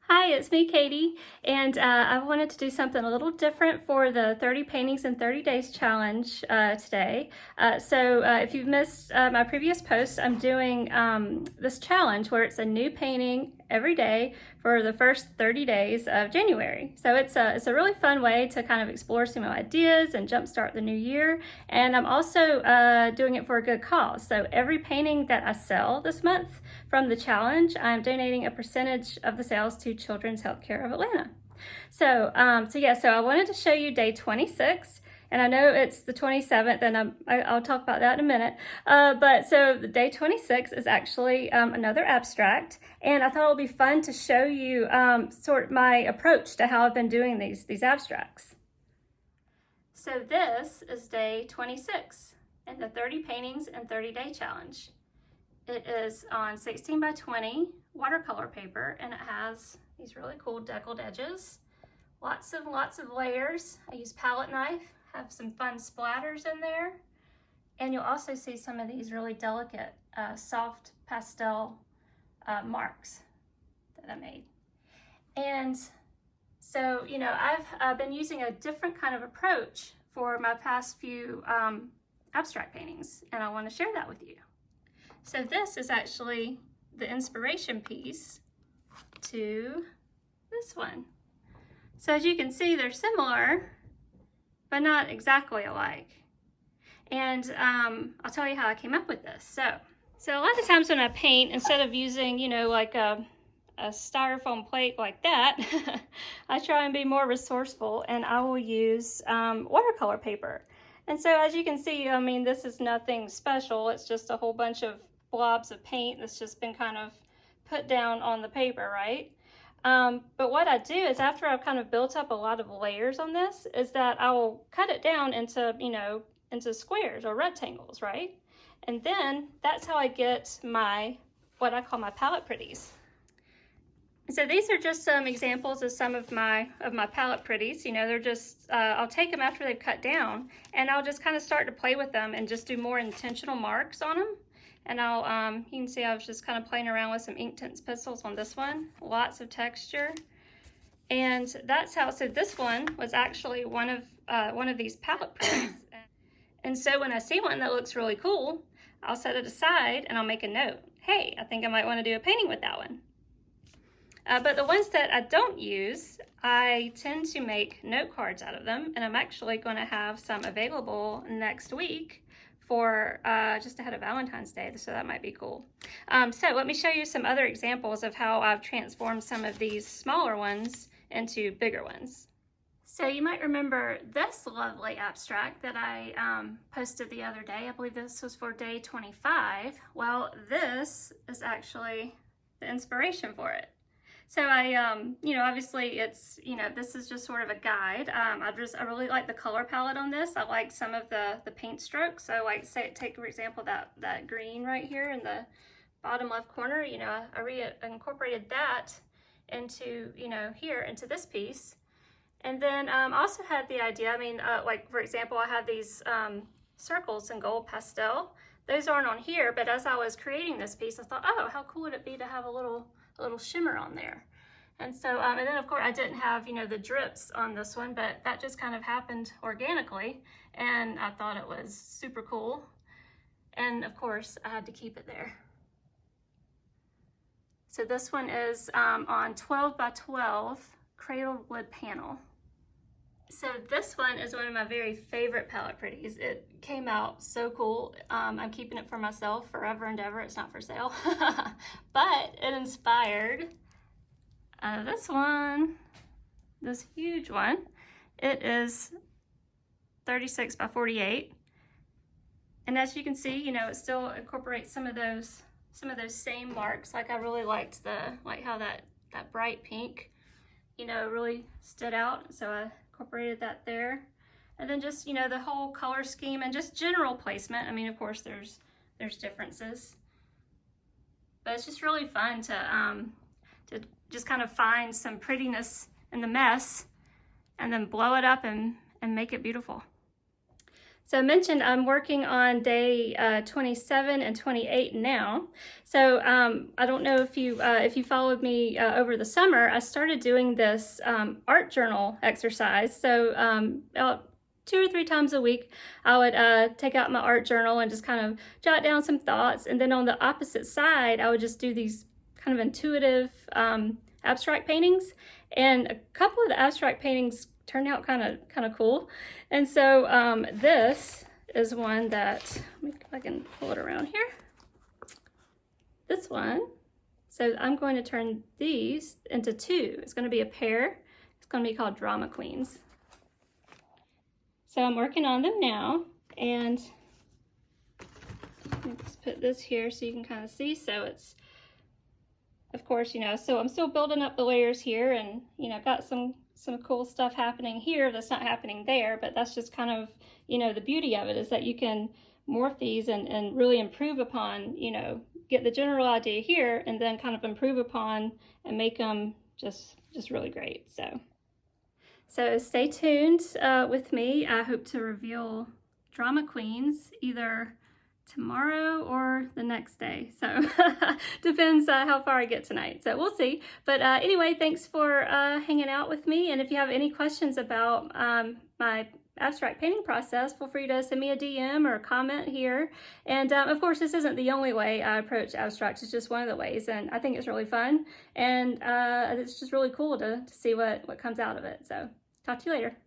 Hi, it's me, Katie, and I wanted to do something a little different for the 30 Paintings in 30 Days challenge today. If you've missed my previous post, I'm doing this challenge where it's a new painting every day for the first 30 days of January. So it's a really fun way to kind of explore some new ideas and jumpstart the new year. And I'm also doing it for a good cause. So every painting that I sell this month from the challenge, I'm donating a percentage of the sales to Children's Healthcare of Atlanta. So I wanted to show you day 26, and I know it's the 27th, and I'll talk about that in a minute. So the day 26 is actually another abstract, and I thought it would be fun to show you sort of my approach to how I've been doing these abstracts. So this is day 26 in the 30 Paintings in 30 Day Challenge. It is on 16 by 20 watercolor paper, and it has these really cool deckled edges. Lots of layers. I use palette knife, have some fun splatters in there. And you'll also see some of these really delicate, soft pastel marks that I made. And so, I've been using a different kind of approach for my past few abstract paintings, and I want to share that with you. So this is actually the inspiration piece to this one. So as you can see, they're similar, but not exactly alike. And I'll tell you how I came up with this. So a lot of times when I paint, instead of using, like a styrofoam plate like that, I try and be more resourceful, and I will use watercolor paper. And so as you can see, I mean, this is nothing special. It's just a whole bunch of blobs of paint that's just been kind of put down on the paper, right? But what I do is, after I've kind of built up a lot of layers on this, is that I will cut it down into, into squares or rectangles, right? And then that's how I get what I call my palette pretties. So these are just some examples of some of my palette pretties. They're just, I'll take them after they've cut down, and I'll just kind of start to play with them and just do more intentional marks on them. And you can see I was just kind of playing around with some Inktense pencils on this one. Lots of texture. And that's how, so this one was actually one of these palette pretties. And so when I see one that looks really cool, I'll set it aside and I'll make a note. Hey, I think I might want to do a painting with that one. But the ones that I don't use, I tend to make note cards out of them, and I'm actually going to have some available next week for just ahead of Valentine's Day, so that might be cool. So let me show you some other examples of how I've transformed some of these smaller ones into bigger ones. So you might remember this lovely abstract that I posted the other day. I believe this was for day 25. Well, this is actually the inspiration for it. So obviously it's, this is just sort of a guide. I really like the color palette on this. I like some of the paint strokes. So take for example, that green right here in the bottom left corner, I incorporated that into, here into this piece. And then also had the idea, for example, I have these circles in gold pastel. Those aren't on here, but as I was creating this piece, I thought, oh, how cool would it be to have a little shimmer on there. And so, and then of course I didn't have, the drips on this one, but that just kind of happened organically, and I thought it was super cool. And of course I had to keep it there. So this one is on 12 by 12 cradled wood panel. So this one is one of my very favorite palette pretties. It came out so cool. I'm keeping it for myself forever and ever. It's not for sale. But it inspired this one, this huge one. It is 36 by 48. And as you can see, it still incorporates some of those same marks. Like, I really liked how that bright pink, really stood out. So I incorporated that there. And then just, the whole color scheme and just general placement. Of course there's differences, but it's just really fun to just kind of find some prettiness in the mess and then blow it up and make it beautiful. So I mentioned I'm working on day 27 and 28 now. So I don't know if you followed me over the summer. I started doing this art journal exercise. So about 2 or 3 times a week, I would take out my art journal and just kind of jot down some thoughts. And then on the opposite side, I would just do these kind of intuitive abstract paintings. And a couple of the abstract paintings turned out kind of cool. And so this is one that, let me see if I can pull it around here. This one. So I'm going to turn these into two. It's going to be a pair. It's going to be called Drama Queens. So I'm working on them now, and let me just put this here so you can kind of see. So it's, of course, you know, so I'm still building up the layers here, and, you know, got some cool stuff happening here that's not happening there, but that's just kind of, you know, the beauty of it is that you can morph these and really improve upon, you know, get the general idea here and then kind of improve upon and make them just really great. So stay tuned with me. I hope to reveal Drama Queens either tomorrow or the next day. So depends how far I get tonight. So we'll see. But anyway, thanks for hanging out with me. And if you have any questions about my abstract painting process, feel free to send me a DM or a comment here. And of course, this isn't the only way I approach abstracts. It's just one of the ways. And I think it's really fun. And it's just really cool to see what comes out of it. So talk to you later.